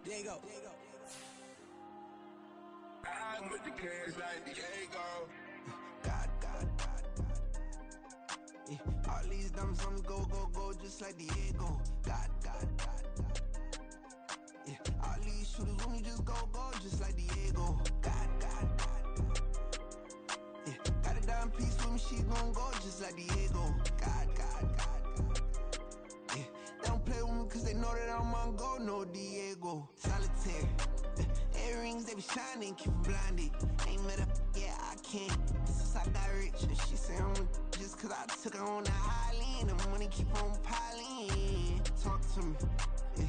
There you go. I'm with the cash like Diego. God. Yeah. All these dummies on me go, just like Diego. God. Yeah. All these shooters on me just go, just like Diego. God. Yeah. Got a dime piece with me, she gon' go just like Diego. God. Yeah. They don't play with me cause they know that I'm on go, no Diego. Solitaire. Earrings, they be shining, keep them blinded. Ain't met up, yeah, I can't. Since I got rich, and she say I'm just cause I took her on the island. The money keep on piling. Talk to me, yeah.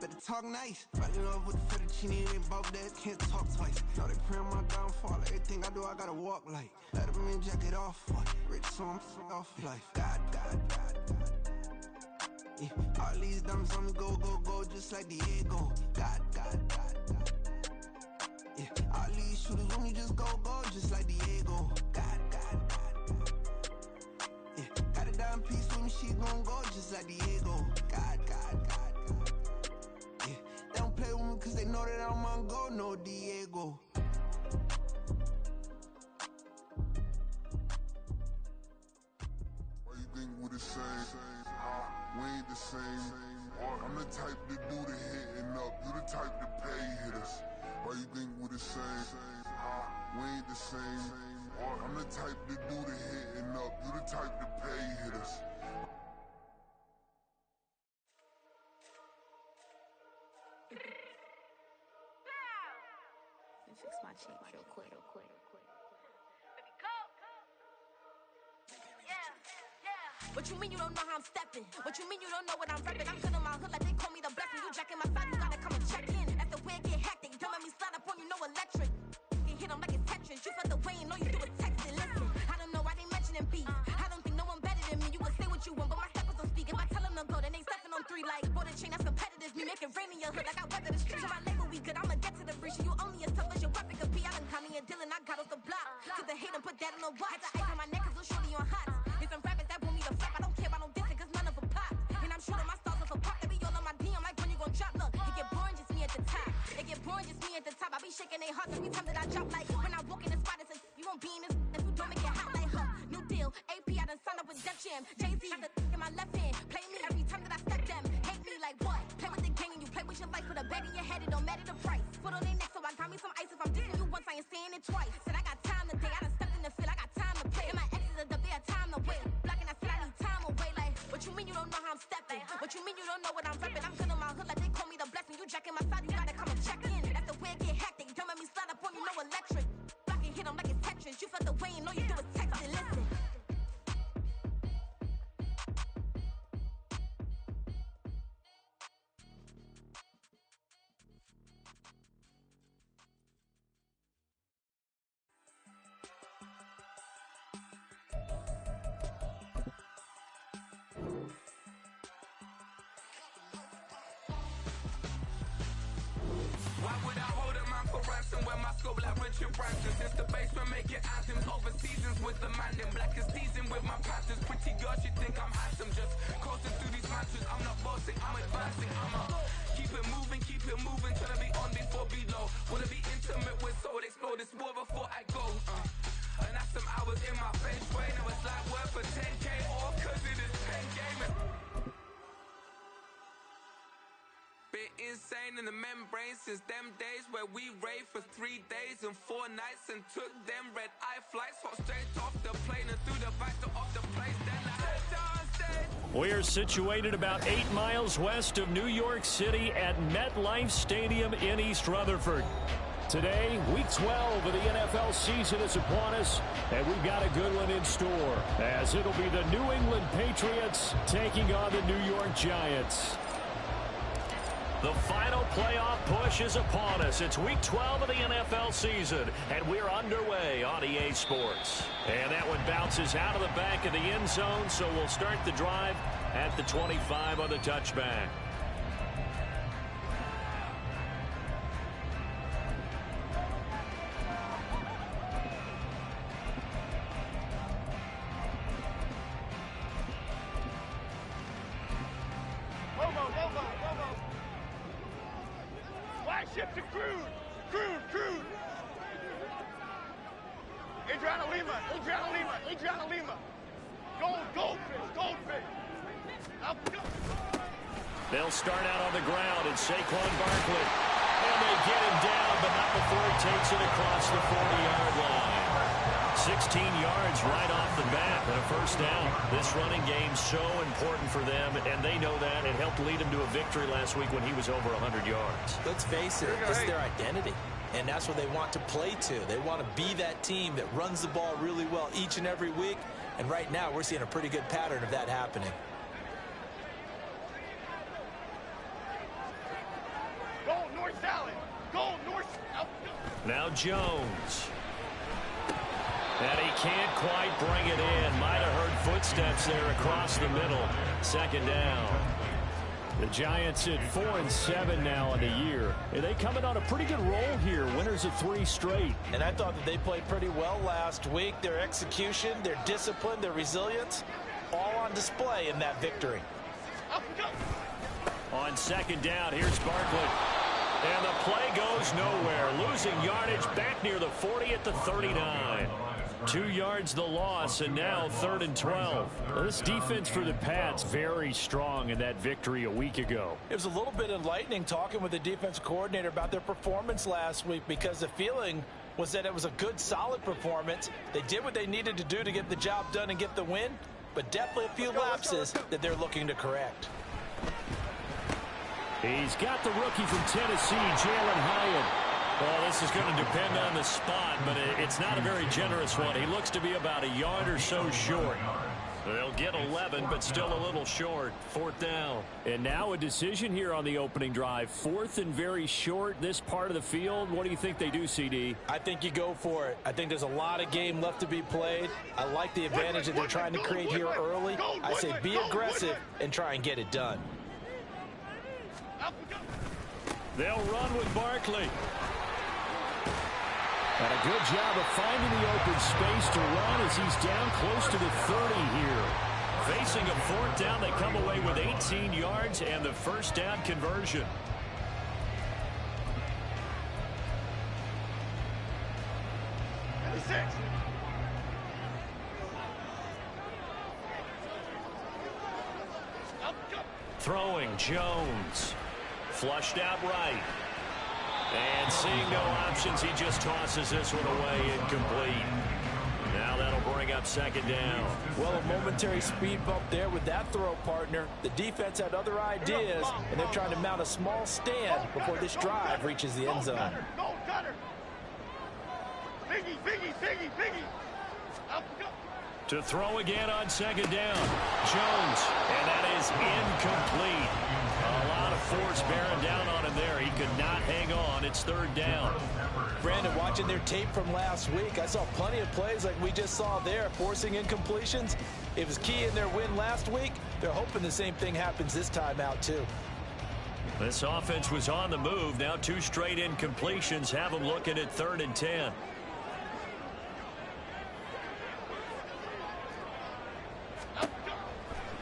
Better talk nice. Fall in love with the fettuccine, they both that can't talk twice. Know they pray on my downfall. Everything I do, I gotta walk like. Let them in, jacket off. Rich, so I'm off life. God. Yeah. All these dummies on me go, just like Diego. God. Yeah. All these shooters on me just go, just like Diego. God. Yeah. Got a dime piece with me, she gon' go just like Diego. God. Yeah. They don't play with me cause they know that I'm on go, no Diego. Why you think we the same? We ain't the same. I'm the type to do the hitting up. You the type to pay hitters. Why you think we the same? We ain't the same. I'm the type to do the hitting up. You the type to pay hitters. Let me fix my cheek real quick. What you mean you don't know how I'm stepping? What you mean you don't know what I'm repping? I'm good in my hood like they call me the blessing. You jacking my side, you gotta come and check in. That's the way it get hectic. Don't let me slide up on you, no electric. Get hit 'em like it's Tetris. You felt the way and all you do is texting. Listen, I don't know why they mentioning beef. I don't think no one better than me. You can say what you want, but my steppers don't speak. If I tell them to go, then they stepping on 3 like border chain. That's competitive. Me make it rain in your hood like I weather the street. So my label we good. I'ma get to the breach. You only as tough as your weapon could be. I done Connie and Dylan. I got off the block. Cause the hate and put that on the watch. The ice on my neck is little shorty on hot. There's some rappers that want me to flop. I don't care about no dissing cause none of them pop. And I'm shooting my stars off a pop. They be all on my DM like when you gon' drop. Look, it get boring just me at the top. It get boring just me at the top. I be shaking their hearts every time that I drop. Like when I walk in the spot, it's you won't be in this. That's who don't make it hot like her. New deal, AP, I done signed up with Def Jam. Jay-Z, have the in my left hand. Play me every time that I step them. Hate me like what? Play with the gang and you play with your life. Put a bag in your head, it don't matter the price. Put on their neck, so I got me some ice. If I'm dissing you once, I ain't saying it twice. Said I got time today, I done stepped in the field, I got time to play. And my exes are up, they had time to wait. Blocking, I said I need time away. Like, what you mean you don't know how I'm stepping? What you mean you don't know what I'm repping? I'm good in my hood like they call me the blessing. You jacking my side, you gotta come and check in. That's the way it get hectic. Don't let me slide up on you, no electric. Blocking, hit 'em like it's Tetris. You felt the way and all you do is text and listen. Why would I hold a man for ransom when my scope like Richard Branson? Since the basement making anthems over seasons with the man in black is teasing with my patterns. Pretty girl, she think I'm handsome. Just coasting through these mantras. I'm not bossing, I'm advancing. Keep it moving till I be on before below. Wanna be intimate with soul, explore this war before I go. And that's some hours in my feng shui. Now it's like work for 10K or cause it is pen gaming. Bit insane in the membrane since them days where we raved for 3 days and 4 nights and took them red eye flights. Hot straight off the plane and through the back door of the place. Then I head downstairs. We're situated about 8 miles west of New York City at MetLife Stadium in East Rutherford. Today, week 12 of the NFL season is upon us, and we've got a good one in store, as it'll be the New England Patriots taking on the New York Giants. The final playoff push is upon us. It's week 12 of the NFL season, and we're underway on EA Sports. And that one bounces out of the back of the end zone, so we'll start the drive at the 25 on the touchback. Flag shift to Crude. Crude. Adriana Lima. Goldfish. They'll start out on the ground, and Saquon Barkley. And they get him down, but not before he takes it across the 40-yard line. 16 yards right off the bat and a first down. This running game's so important for them, and they know that. It helped lead them to a victory last week when he was over 100 yards. Let's face it, it's their identity, and that's what they want to play to. They want to be that team that runs the ball really well each and every week, and right now we're seeing a pretty good pattern of that happening. Now Jones. And he can't quite bring it in. Might have heard footsteps there across the middle. Second down. The Giants at 4-7 now on the year. And they coming on a pretty good roll here. Winners of 3 straight. And I thought that they played pretty well last week. Their execution, their discipline, their resilience, all on display in that victory. On second down, here's Barkley. And the play goes nowhere. Losing yardage back near the 40 at the 39. 2 yards the loss, and now 3rd and 12. This defense for the Pats very strong in that victory a week ago. It was a little bit enlightening talking with the defense coordinator about their performance last week, because the feeling was that it was a good, solid performance. They did what they needed to do to get the job done and get the win, but definitely a few lapses that they're looking to correct. He's got the rookie from Tennessee, Jalen Hyatt. Well, this is going to depend on the spot, but it's not a very generous one. He looks to be about a yard or so short. They'll get 11, but still a little short. 4th down. And now a decision here on the opening drive. 4th and very short, this part of the field. What do you think they do, CD? I think you go for it. I think there's a lot of game left to be played. I like the advantage that they're trying to create here early. I say be aggressive and try and get it done. They'll run with Barkley. And a good job of finding the open space to run as he's down close to the 30 here. Facing a 4th down, they come away with 18 yards and the first down conversion. Throwing Jones. Flushed out right. And seeing no options, he just tosses this one away incomplete. Now that'll bring up 2nd down. Well, a momentary speed bump there with that throw, partner. The defense had other ideas, and they're trying to mount a small stand before this drive reaches the end zone. Biggie. To throw again on 2nd down. Jones, and that is incomplete. A lot of force bearing down on him there. He could not hang on. It's 3rd down. Brandon, watching their tape from last week, I saw plenty of plays like we just saw there, forcing incompletions. It was key in their win last week. They're hoping the same thing happens this time out, too. This offense was on the move. Now 2 straight incompletions have them looking at 3rd and 10.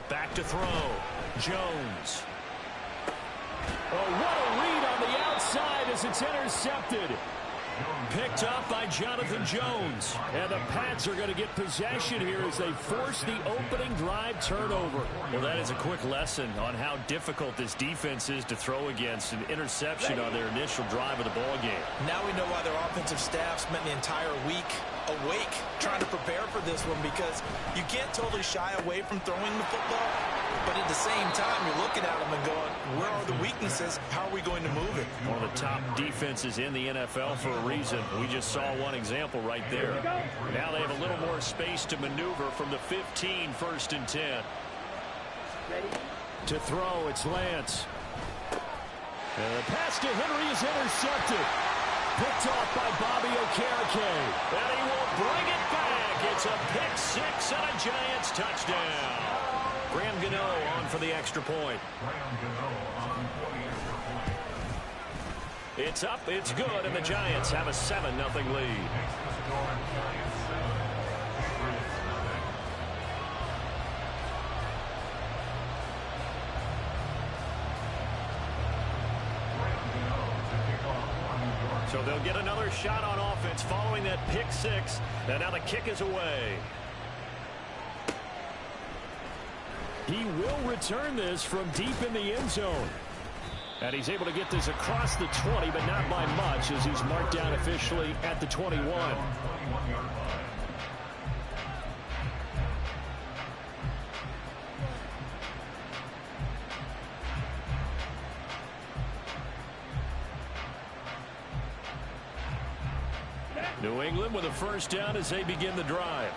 Back to throw. Jones. Oh, what a read on the outside as it's intercepted. Picked up by Jonathan Jones. And the Pats are going to get possession here as they force the opening drive turnover. Well, that is a quick lesson on how difficult this defense is to throw against. An interception on their initial drive of the ball game. Now we know why their offensive staff spent the entire week awake trying to prepare for this one, because you can't totally shy away from throwing the football, but at the same time you're looking at them and going, where are the weaknesses? How are we going to move it? One of the top defenses in the NFL for a reason. We just saw one example right there. Now they have a little more space to maneuver from the 15, 1st and 10. To throw, it's Lance. And the pass to Henry is intercepted. Picked off by Bobby Okereke. And he will bring it back. It's a pick 6 and a Giants touchdown. Graham Gano on for the extra point. It's up, it's good, and the Giants have a 7-0 lead. So they'll get another shot on offense following that pick six. And now the kick is away. He will return this from deep in the end zone. And he's able to get this across the 20, but not by much, as he's marked down officially at the 21. New England with a first down as they begin the drive.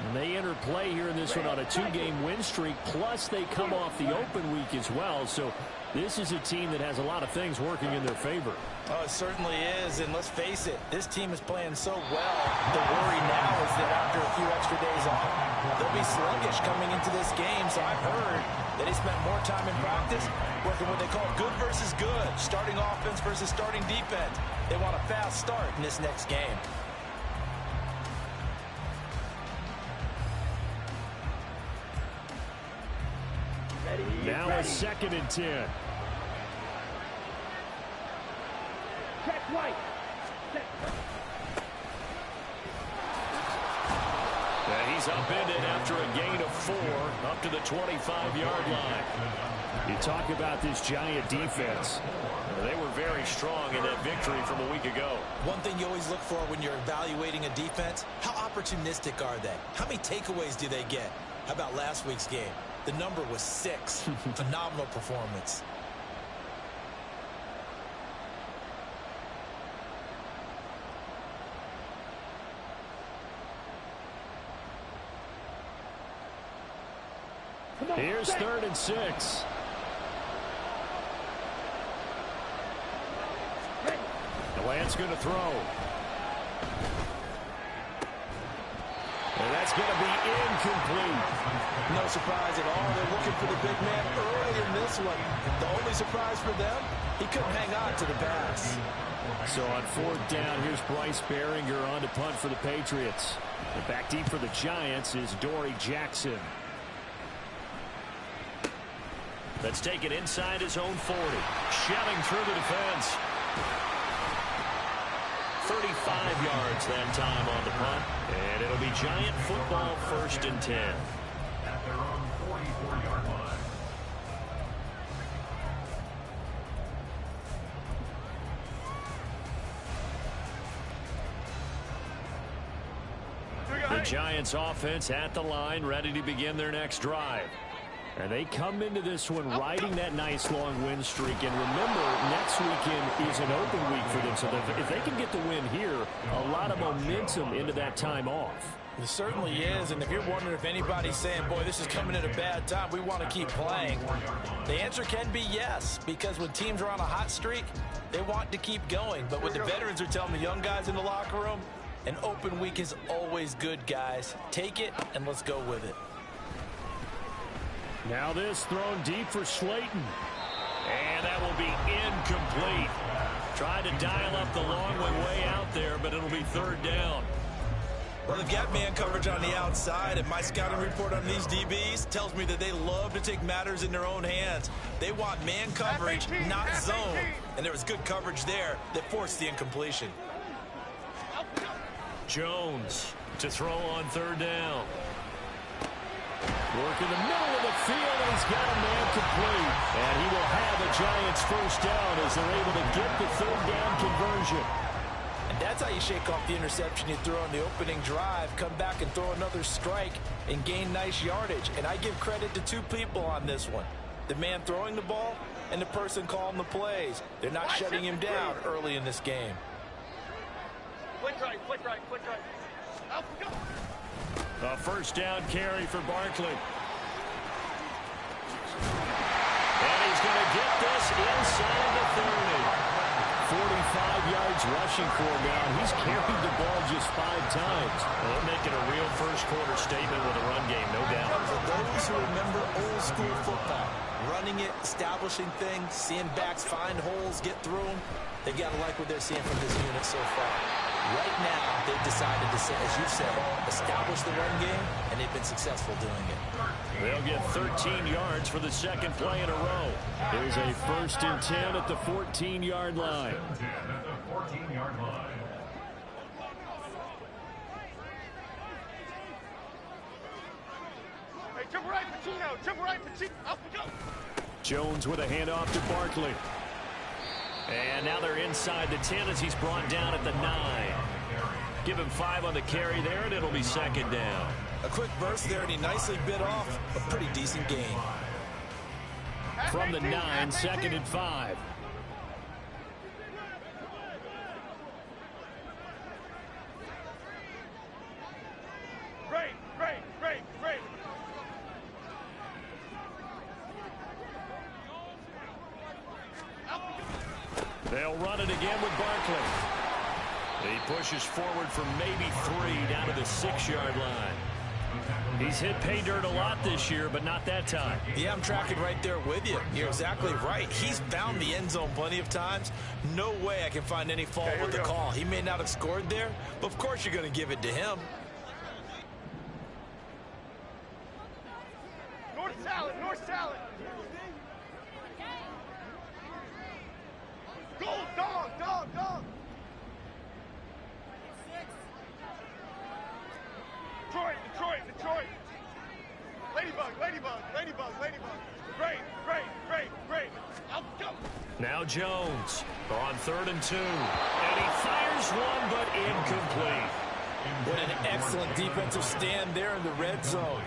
And they enter play here in this one on a 2-game win streak, plus they come off the open week as well. So this is a team that has a lot of things working in their favor. Oh, it certainly is, and let's face it, this team is playing so well. The worry now is that after a few extra days off, they'll be sluggish coming into this game. So I've heard that they spent more time in practice working what they call good versus good, starting offense versus starting defense. They want a fast start in this next game. Now a 2nd and 10. Check right. And he's upended after a gain of 4 up to the 25-yard line. You talk about this Giant defense. They were very strong in that victory from a week ago. One thing you always look for when you're evaluating a defense, how opportunistic are they? How many takeaways do they get? How about last week's game? The number was 6. Phenomenal performance. Here's 3rd and 6. The Lance going to throw. And that's going to be incomplete. No surprise at all. They're looking for the big man early in this one. The only surprise for them, he couldn't hang on to the pass. So on 4th down, here's Bryce Behringer on to punt for the Patriots. And back deep for the Giants is Dory Jackson. Let's take it inside his own 40. Shelling through the defense. 35 yards that time on the punt. And it'll be Giant football, 1st and 10. At their own 44-yard line. The Giants offense at the line, ready to begin their next drive. And they come into this one riding that nice long win streak. And remember, next weekend is an open week for them. So if they can get the win here, a lot of momentum into that time off. It certainly is. And if you're wondering if anybody's saying, boy, this is coming at a bad time, we want to keep playing, the answer can be yes. Because when teams are on a hot streak, they want to keep going. But what the veterans are telling the young guys in the locker room, an open week is always good, guys. Take it and let's go with it. Now this thrown deep for Slayton. And that will be incomplete. Tried to dial up the long one way out there, but it'll be 3rd down. Well, they've got man coverage on the outside, and my scouting report on these DBs tells me that they love to take matters in their own hands. They want man coverage, not zone. And there was good coverage there that forced the incompletion. Jones to throw on 3rd down. Work in the middle of the field, and he's got a man complete. And he will have the Giants' 1st down as they're able to get the 3rd down conversion. And that's how you shake off the interception you throw on the opening drive, come back and throw another strike and gain nice yardage. And I give credit to 2 people on this one. The man throwing the ball and the person calling the plays. They're not shutting him down early in this game. Flick right, flick right, flick right. Up, go. A 1st down carry for Barkley. And he's going to get this inside the 30. 45 yards rushing for him now. He's carried the ball just 5 times. Well, they're making a real first-quarter statement with a run game, no doubt. For those who remember old-school football, running it, establishing things, seeing backs find holes, get through them, they got to like what they're seeing from this unit so far. Right now, they've decided to, as you said, establish the run game, and they've been successful doing it. They'll get 13 yards for the 2nd play in a row. Here's a 1st and 10 at the 14-yard line. 10 at the 14-yard line. Hey, jump right, Pacino. Jump right, Pacino. Up we go. Jones with a handoff to Barkley. And now they're inside the 10 as he's brought down at the 9. Give him 5 on the carry there, and it'll be 2nd down. A quick burst there, and he nicely bit off a pretty decent gain. From the 9, 2nd and 5. Great. They'll run it again with Barkley. He pushes forward for maybe 3 down to the 6-yard line. He's hit pay dirt a lot this year, but not that time. Yeah, I'm tracking right there with you. You're exactly right. He's found the end zone plenty of times. No way I can find any fault with the call. He may not have scored there, but of course you're going to give it to him. North salad. Go, dog. Detroit. Ladybug. Great. Out, go. Now Jones on 3rd and 2. And he fires one, but incomplete. What an excellent defensive stand there in the red zone.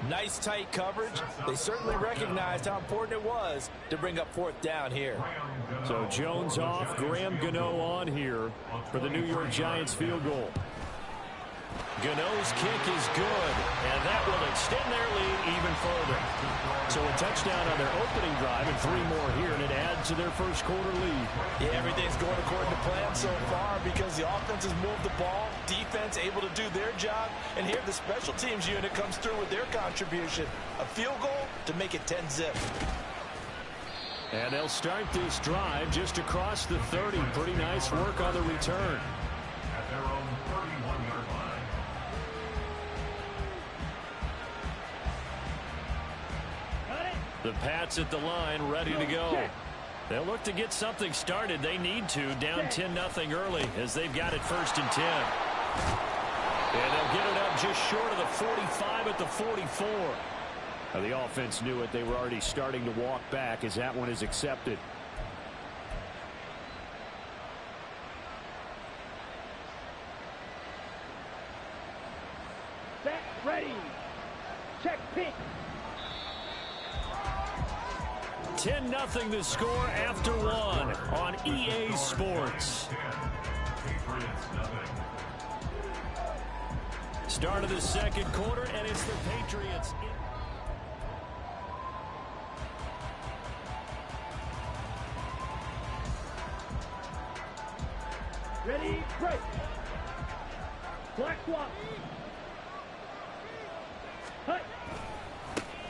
Nice tight coverage. They certainly recognized how important it was to bring up 4th down here. So Jones off, Graham Gano on here for the New York Giants field goal. Gano's kick is good, and that will extend their lead even further. So a touchdown on their opening drive and 3 more here, and it adds to their first quarter lead. Yeah, everything's going according to plan so far because the offense has moved the ball, defense able to do their job, and here the special teams unit comes through with their contribution. A field goal to make it 10-zip. And they'll start this drive just across the 30. Pretty nice work on the return. At their own 31-yard line. The Pats at the line, ready to go. They'll look to get something started. They need to, down 10-0 early as they've got it 1st and 10. And they'll get it up just short of the 45 at the 44. Now, the offense knew it. They were already starting to walk back as that one is accepted. Set, ready. Check, pink. 10-0 the score after 1 on EA Sports. Start of the 2nd quarter, and it's the Patriots. Ready, break. Black swap. Hut.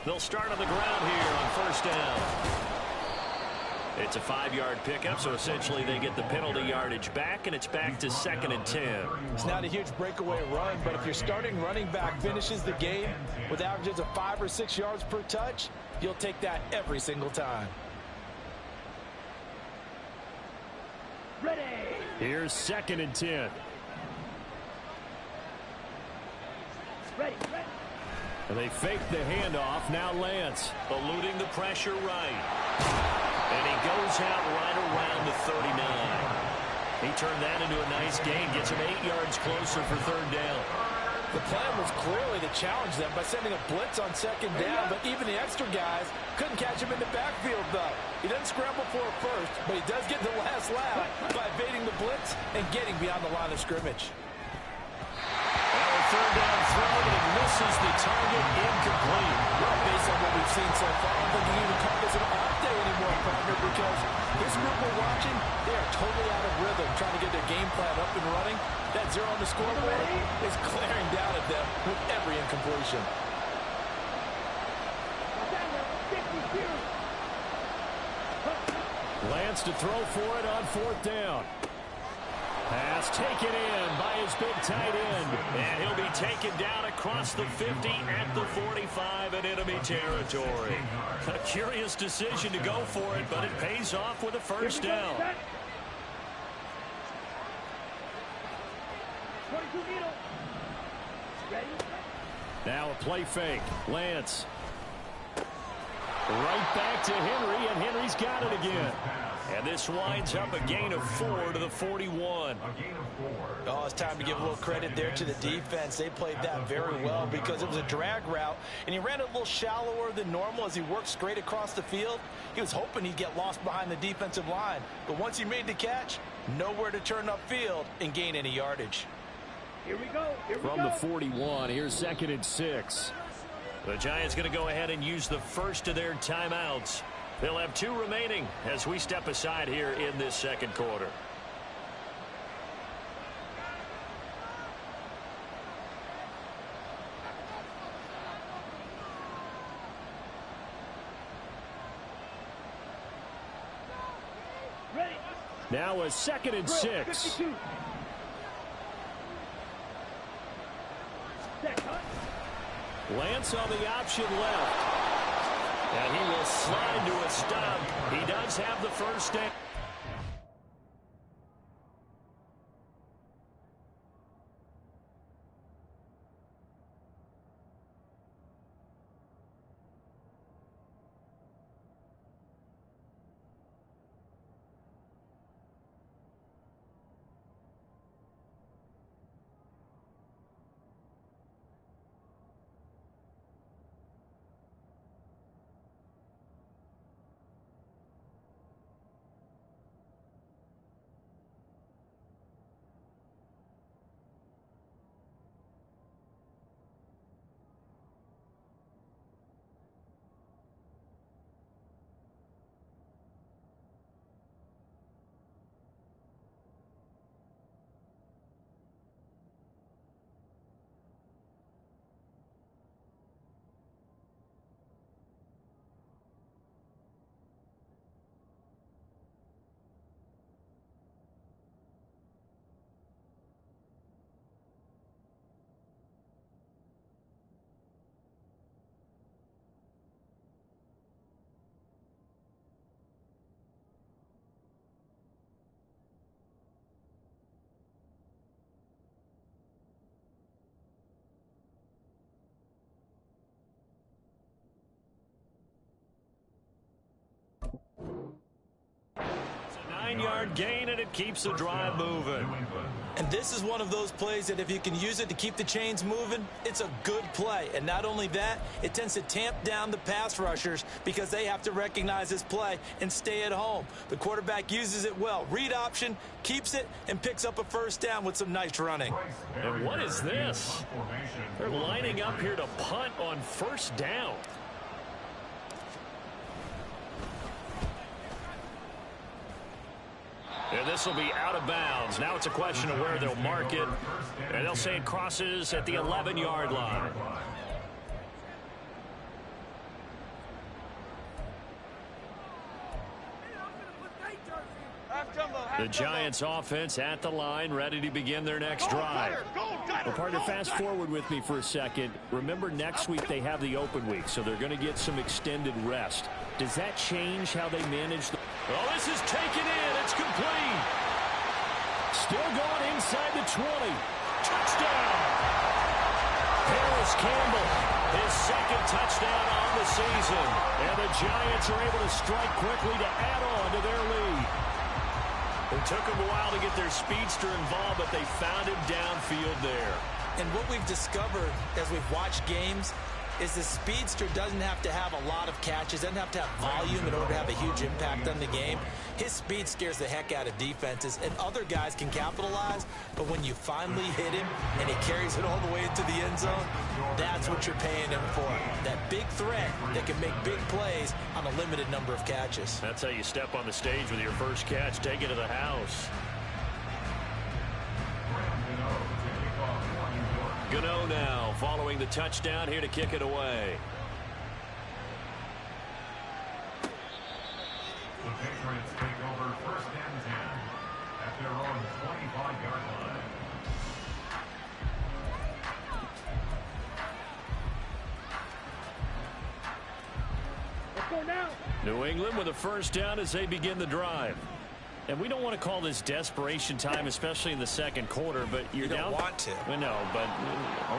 They'll start on the ground here on 1st down. It's a 5-yard pickup, so essentially they get the penalty yardage back, and it's back to 2nd and 10. It's not a huge breakaway run, but if your starting running back finishes the game with averages of 5 or 6 yards per touch, you'll take that every single time. Ready. Here's 2nd and 10. Ready. And they fake the handoff. Now Lance eluding the pressure right. And he goes out right around the 39. He turned that into a nice gain. Gets him 8 yards closer for 3rd down. The plan was clearly to challenge them by sending a blitz on 2nd down, but even the extra guys couldn't catch him in the backfield, though. He doesn't scramble for it first, but he does get the last lap by evading the blitz and getting beyond the line of scrimmage. 3rd down throw, but it misses the target, incomplete. Well, based on what we've seen so far, I don't think you can even call this an off day anymore, partner, because this group we're watching, they are totally out of rhythm, trying to get their game plan up and running. That 0 on the scoreboard is glaring down at them with every incompletion. Lance to throw for it on 4th down. Pass taken in by his big tight end. And he'll be taken down across the 50 at the 45 in enemy territory. A curious decision to go for it, but it pays off with a first down. Now a play fake. Lance. Right back to Henry, and Henry's got it again. And this winds up a gain of 4 to the 41. Oh, it's time to give a little credit there to the defense. They played that very well because it was a drag route, and he ran it a little shallower than normal as he worked straight across the field. He was hoping he'd get lost behind the defensive line. But once he made the catch, nowhere to turn upfield and gain any yardage. Here we go. From the 41, here's 2nd and 6. The Giants going to go ahead and use the first of their timeouts. They'll have 2 remaining as we step aside here in this second quarter. Ready. Now a 2nd and 6. 52. Lance on the option left. And he will slide to a stop. He does have the first down. It's a 9-yard gain, and it keeps the drive moving. And this is one of those plays that if you can use it to keep the chains moving, it's a good play. And not only that, it tends to tamp down the pass rushers because they have to recognize this play and stay at home. The quarterback uses it well. Read option, keeps it, and picks up a first down with some nice running. And what is this? They're lining up here to punt on first down. And this will be out of bounds. Now it's a question of where they'll mark it. And they'll say it crosses at the 11-yard line. The Giants offense at the line, ready to begin their next drive. Well, partner, fast forward with me for a second. Remember, next week they have the open week, so they're going to get some extended rest. Does that change how they manage the... Oh, this is taken in. It's complete. Still going inside the 20. Touchdown. Harris Campbell, his second touchdown on the season. And the Giants are able to strike quickly to add on to their lead. It took them a while to get their speedster involved, but they found him downfield there. And what we've discovered as we've watched games is the speedster doesn't have to have a lot of catches, doesn't have to have volume in order to have a huge impact on the game. His speed scares the heck out of defenses, and other guys can capitalize, but when you finally hit him and he carries it all the way into the end zone, that's what you're paying him for. That big threat that can make big plays on a limited number of catches. That's how you step on the stage with your first catch, take it to the house. Gano now following the touchdown here to kick it away. The Patriots take over 1st and 10 at their own 25-yard line. New England with a first down as they begin the drive. And we don't want to call this desperation time, especially in the second quarter, but you're you down. don't want to. Well, no, but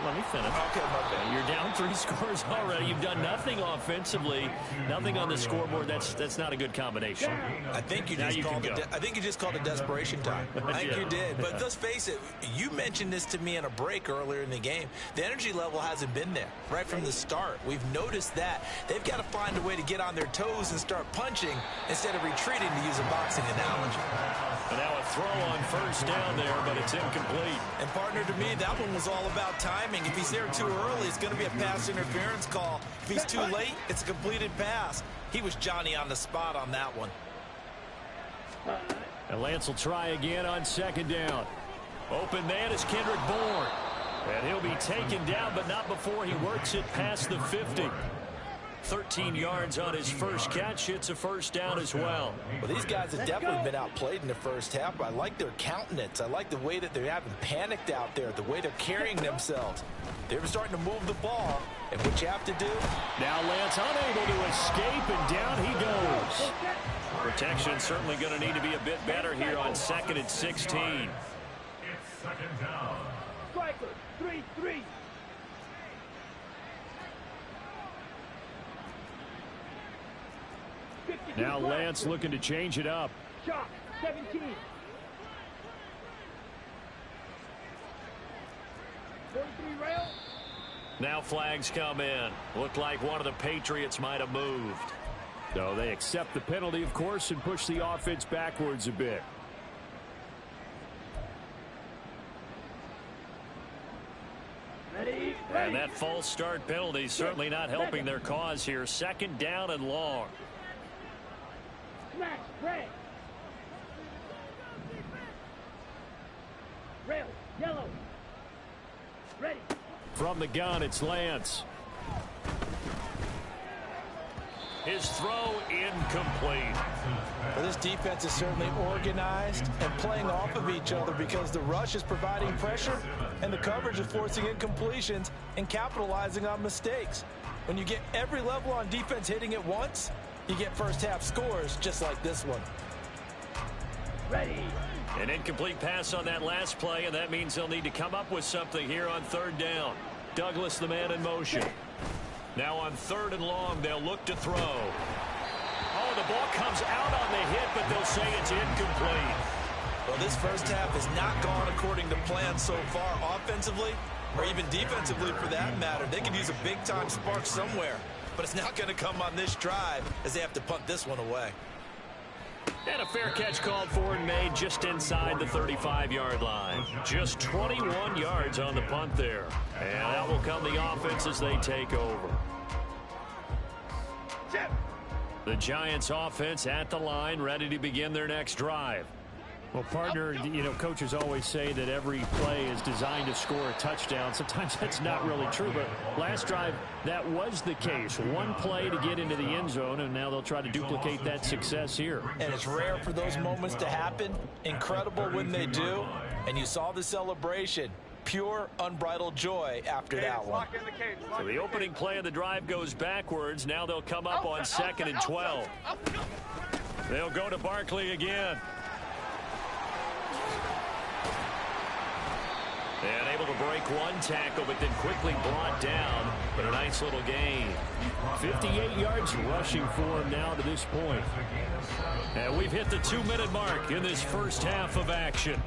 let me finish. Okay, my bad. You're down 3 scores already. You've done nothing offensively, nothing on the scoreboard. That's not a good combination. I think you just called it desperation time. I think you did. But let's face it, you mentioned this to me in a break earlier in the game. The energy level hasn't been there right from the start. We've noticed that. They've got to find a way to get on their toes and start punching instead of retreating, to use a boxing analogy. And now a throw on first down there, but it's incomplete. And partner, to me, that one was all about timing. If he's there too early, it's going to be a pass interference call. If he's too late, it's a completed pass. He was Johnny on the spot on that one. And Lance will try again on second down. Open man is Kendrick Bourne. And he'll be taken down, but not before he works it past the 50. 13 yards on his first catch. It's a first down as well. Well, these guys have definitely been outplayed in the first half. I like their countenance. I like the way that they haven't panicked out there, the way they're carrying themselves. They're starting to move the ball. And what you have to do? Now Lance unable to escape, and down he goes. Protection certainly going to need to be a bit better here on 2nd and 16. It's second down. Striker, 3-3. Now Lance looking to change it up. Shot, 17. 43 rail. Now flags come in. Looked like one of the Patriots might have moved. So they accept the penalty, of course, and push the offense backwards a bit. Ready. And that false start penalty certainly not helping their cause here. 2nd down and long. Smash, red. Rail, yellow. Ready. From the gun, it's Lance. His throw incomplete. Well, this defense is certainly organized and playing off of each other because the rush is providing pressure and the coverage is forcing incompletions and capitalizing on mistakes. When you get every level on defense hitting at once, you get first half scores just like this one. Ready. An incomplete pass on that last play, and that means they'll need to come up with something here on 3rd down. Douglas, the man in motion. Now on 3rd and long, they'll look to throw. Oh, the ball comes out on the hit, but they'll say it's incomplete. Well, this first half has not gone according to plan so far offensively, or even defensively for that matter. They could use a big-time spark somewhere, but it's not going to come on this drive as they have to punt this one away. And a fair catch called for and made just inside the 35-yard line. Just 21 yards on the punt there. And that will come the offense as they take over. The Giants offense at the line, ready to begin their next drive. Well, partner, you know, coaches always say that every play is designed to score a touchdown. Sometimes that's not really true, but last drive, that was the case. One play to get into the end zone, and now they'll try to duplicate that success here. And it's rare for those moments to happen. Incredible when they do. And you saw the celebration. Pure, unbridled joy after that one. So the opening play of the drive goes backwards. Now they'll come up on 2nd and 12. They'll go to Barkley again. And able to break one tackle, but then quickly brought down. But a nice little gain. 58 yards rushing for him now to this point. And we've hit the 2-minute mark in this first half of action.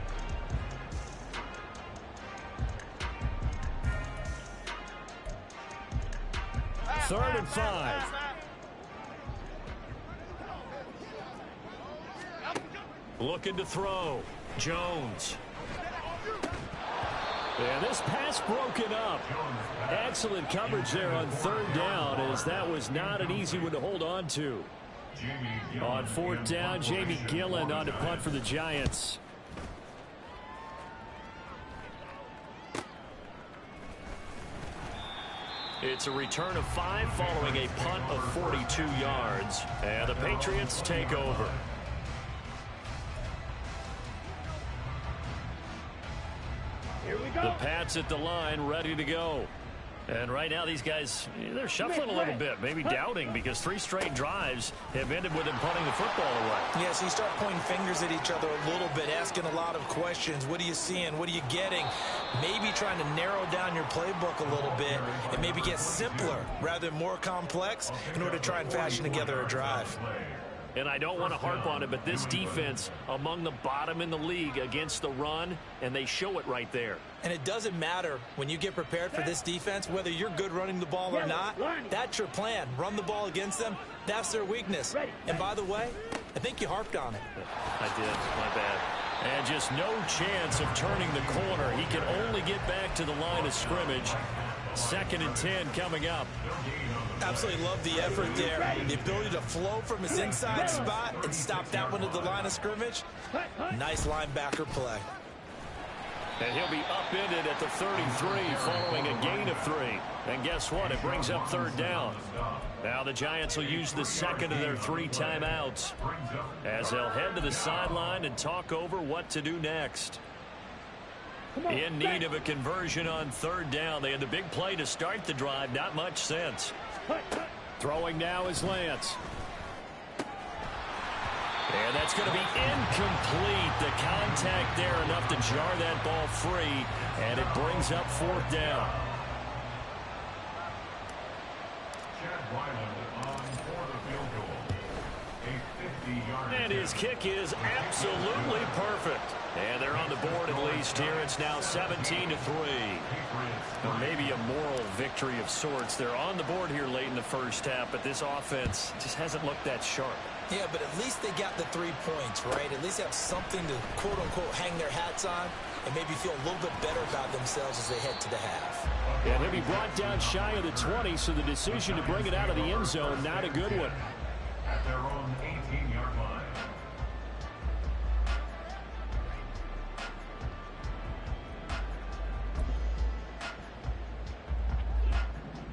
Third and 5. Looking to throw. Jones. And this pass broken up. Excellent coverage there on 3rd down, as that was not an easy one to hold on to. On 4th down, Jamie Gillen on to punt for the Giants. It's a return of 5 following a punt of 42 yards. And the Patriots take over. The Pats at the line, ready to go. And right now, these guys, they're shuffling a little bit, maybe doubting, because 3 straight drives have ended with them punting the football away. Yeah, so you start pointing fingers at each other a little bit, asking a lot of questions. What are you seeing? What are you getting? Maybe trying to narrow down your playbook a little bit and maybe get simpler rather than more complex in order to try and fashion together a drive. And I don't want to harp on it, but this defense among the bottom in the league against the run, and they show it right there. And it doesn't matter when you get prepared for this defense, whether you're good running the ball or not. That's your plan. Run the ball against them. That's their weakness. And by the way, I think you harped on it. I did. My bad. And just no chance of turning the corner. He can only get back to the line of scrimmage. 2nd and 10 coming up. Absolutely love the effort there. The ability to flow from his inside spot and stop that one at the line of scrimmage. Nice linebacker play. And he'll be upended at the 33 following a gain of 3. And guess what? It brings up 3rd down. Now the Giants will use the 2nd of their 3 timeouts as they'll head to the sideline and talk over what to do next. In need of a conversion on 3rd down. They had the big play to start the drive. Not much sense. Throwing now is Lance. And that's going to be incomplete. The contact there enough to jar that ball free. And it brings up 4th down. And his kick is absolutely perfect. And they're on the board at least here. It's now 17-3. Well, maybe a moral victory of sorts. They're on the board here late in the first half, but this offense just hasn't looked that sharp. Yeah, but at least they got the 3 points, right? At least have something to, quote-unquote, hang their hats on and maybe feel a little bit better about themselves as they head to the half. And he'll be brought down shy of the 20, so the decision to bring it out of the end zone, not a good one. At their own 18-yard line.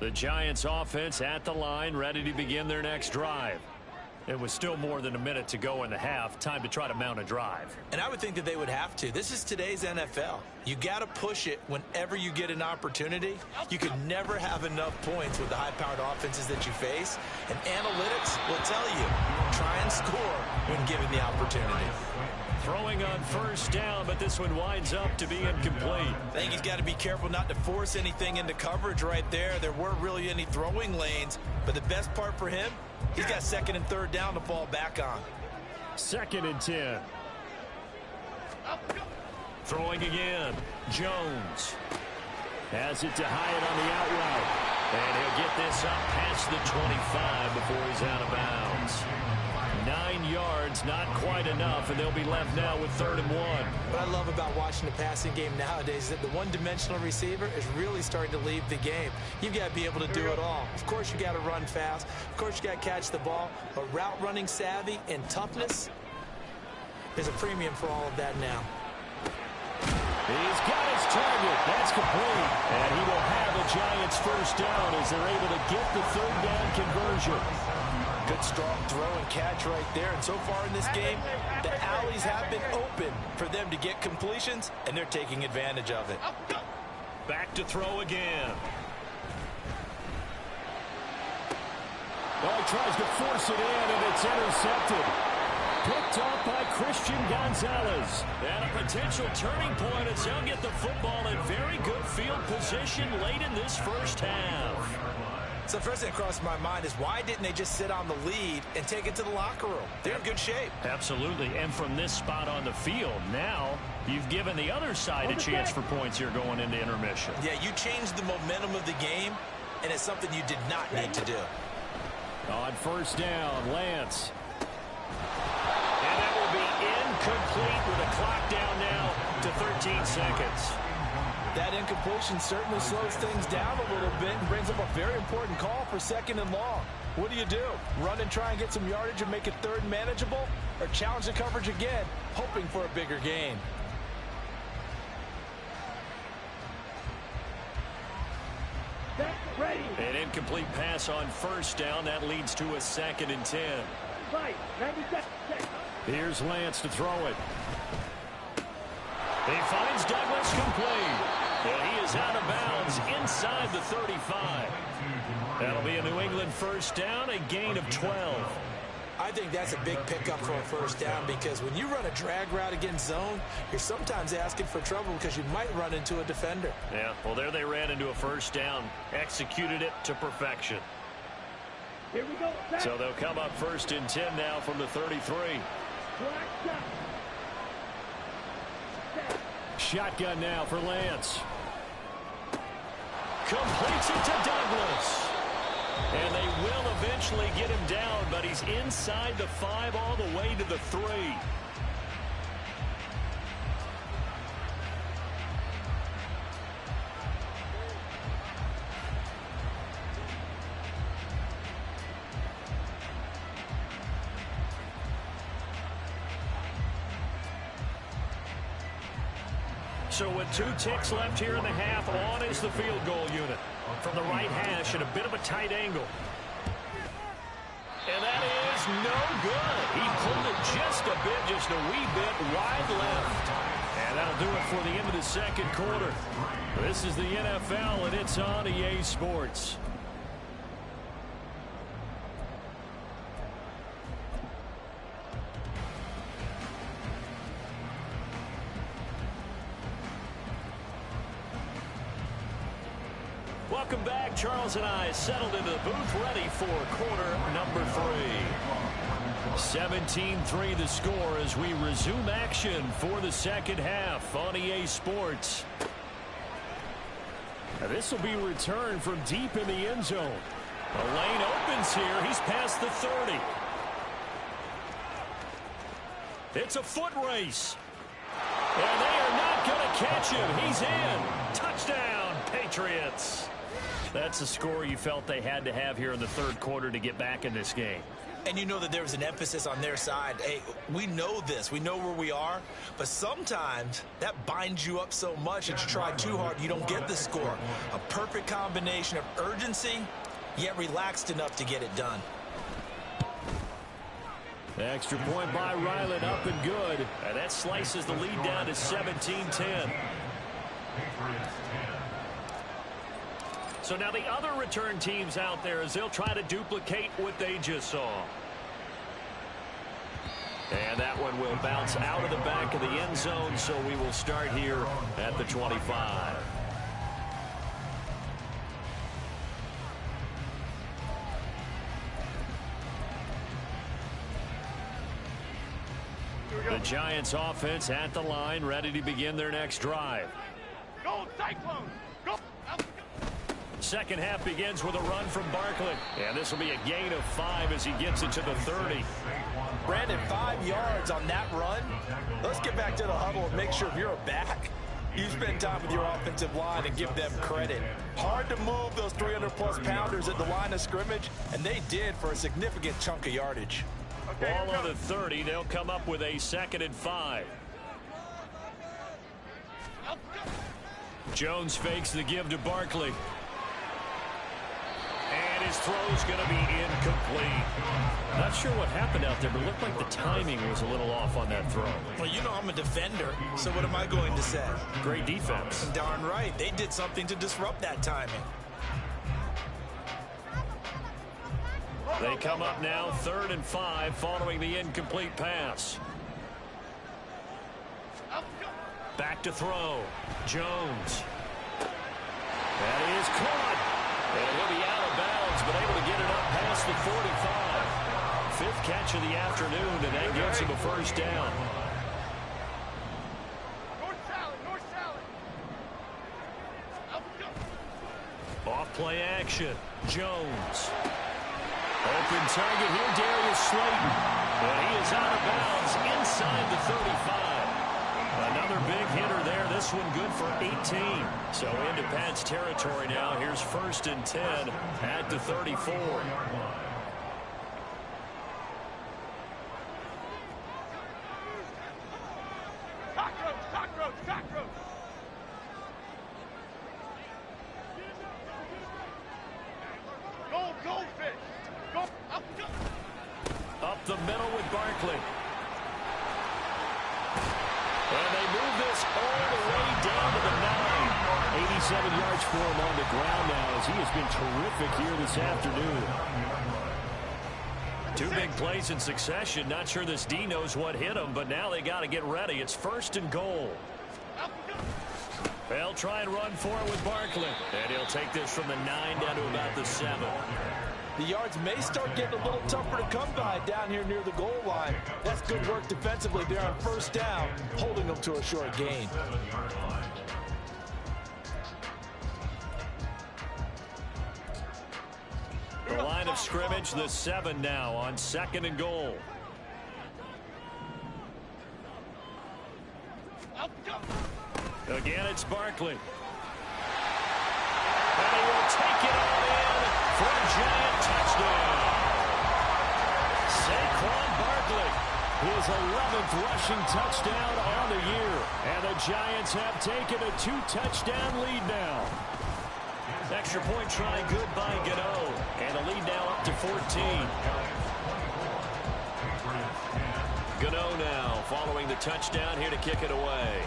The Giants offense at the line, ready to begin their next drive. It was still more than a minute to go in the half. Time to try to mount a drive. And I would think that they would have to. This is today's NFL. You got to push it whenever you get an opportunity. You can never have enough points with the high-powered offenses that you face. And analytics will tell you, try and score when given the opportunity. Throwing on 1st down, but this one winds up to be incomplete. I think he's got to be careful not to force anything into coverage right there. There weren't really any throwing lanes, but the best part for him, he's got 2nd and 3rd down to fall back on. 2nd and 10. Throwing again. Jones has it to Hyatt on the out route. And he'll get this up past the 25 before he's out of bounds. 9 yards, not quite enough, and they'll be left now with 3rd and 1. What I love about watching the passing game nowadays is that the one-dimensional receiver is really starting to leave the game. You've got to be able to do it all. Of course, you got to run fast. Of course, you got to catch the ball. But route running savvy and toughness is a premium for all of that now. He's got his target. That's complete. And he will have a Giants 1st down as they're able to get the 3rd down conversion. Good strong throw and catch right there. And so far in this game, the alleys have been open for them to get completions, and they're taking advantage of it. Back to throw again. Well, he tries to force it in, and it's intercepted. Picked off by Christian Gonzalez. And a potential turning point as they'll get the football in very good field position late in this first half. So the first thing that crossed my mind is why didn't they just sit on the lead and take it to the locker room? They're in good shape. Absolutely. And from this spot on the field, now you've given the other side a chance for points here going into intermission. Yeah, you changed the momentum of the game, and it's something you did not need to do. On 1st down, Lance. And that will be incomplete with a clock down now to 13 seconds. That incompletion certainly slows things down a little bit and brings up a very important call for 2nd and long. What do? Run and try and get some yardage and make it 3rd manageable, or challenge the coverage again, hoping for a bigger gain? An incomplete pass on 1st down. That leads to a 2nd and 10. Here's Lance to throw it. He finds Douglas complete. And he is out of bounds inside the 35. That'll be a New England first down, a gain of 12. I think that's a big pickup for a first down because when you run a drag route against zone, you're sometimes asking for trouble because you might run into a defender. Yeah, well, there they ran into a first down, executed it to perfection. Here we go. So they'll come up first and 10 now from the 33. Shotgun now for Lance. Completes it to Douglas. And they will eventually get him down, but he's inside the 5 all the way to the 3. So with 2 ticks left here in the half, on is the field goal unit. From the right hash at a bit of a tight angle. And that is no good. He pulled it just a bit, just a wee bit wide left. And that'll do it for the end of the second quarter. This is the NFL, and it's on EA Sports. Welcome back. Charles and I settled into the booth, ready for quarter number 3. 17-3 the score as we resume action for the second half on EA Sports. Now this will be returned from deep in the end zone. The lane opens here. He's past the 30. It's a foot race. And they are not going to catch him. He's in. Touchdown, Patriots. That's the score you felt they had to have here in the third quarter to get back in this game. And you know that there was an emphasis on their side. Hey, we know this. We know where we are. But sometimes that binds you up so much that you try too hard, you don't get the score. A perfect combination of urgency, yet relaxed enough to get it done. The extra point by Ryland up and good. And that slices the lead down to 17-10. So now the other return teams out there as they'll try to duplicate what they just saw. And that one will bounce out of the back of the end zone, so we will start here at the 25. The Giants offense at the line, ready to begin their next drive. Go Cyclones! Go! Second half begins with a run from Barkley. And this will be a gain of 5 as he gets it to the 30. Brandon, 5 yards on that run. Let's get back to the huddle and make sure if you're a back, you spend time with your offensive line and give them credit. Hard to move those 300-plus pounders at the line of scrimmage, and they did for a significant chunk of yardage. Okay, Ball on the 30. They'll come up with a 2nd and 5. Jones fakes the give to Barkley. And his throw's going to be incomplete. Not sure what happened out there, but it looked like the timing was a little off on that throw. Well, you know I'm a defender, so what am I going to say? Great defense. Darn right. They did something to disrupt that timing. They come up now 3rd and 5 following the incomplete pass. Back to throw. Jones. That is caught. And he'll be out of bounds, but able to get it up past the 45. 5th catch of the afternoon, and that gives him a first down. North salad, north salad. Off play action. Jones. Open target here, Darius Slayton. And he is out of bounds inside the 35. Another big hitter there. This one good for 18. So into Pat's territory now. Here's 1st and 10 at the 34. Cockroach. Goldfish. Go. Up the middle with Barkley. And they move this all 7 yards for him on the ground now as he has been terrific here this afternoon. 2 big plays in succession. Not sure this D knows what hit him, but now they got to get ready. It's 1st and goal. They'll try and run for it with Barkley. And he'll take this from the 9 down to about the 7. The yards may start getting a little tougher to come by down here near the goal line. That's good work defensively there on 1st down, holding them to a short gain. The line of scrimmage, the 7 now on 2nd and goal. Again, it's Barkley. And he will take it all in for a giant touchdown. Saquon Barkley, his 11th rushing touchdown on the year. And the Giants have taken a 2-touchdown lead now. Extra point try good by Gano. And the lead now up to 14. Gano now following the touchdown here to kick it away.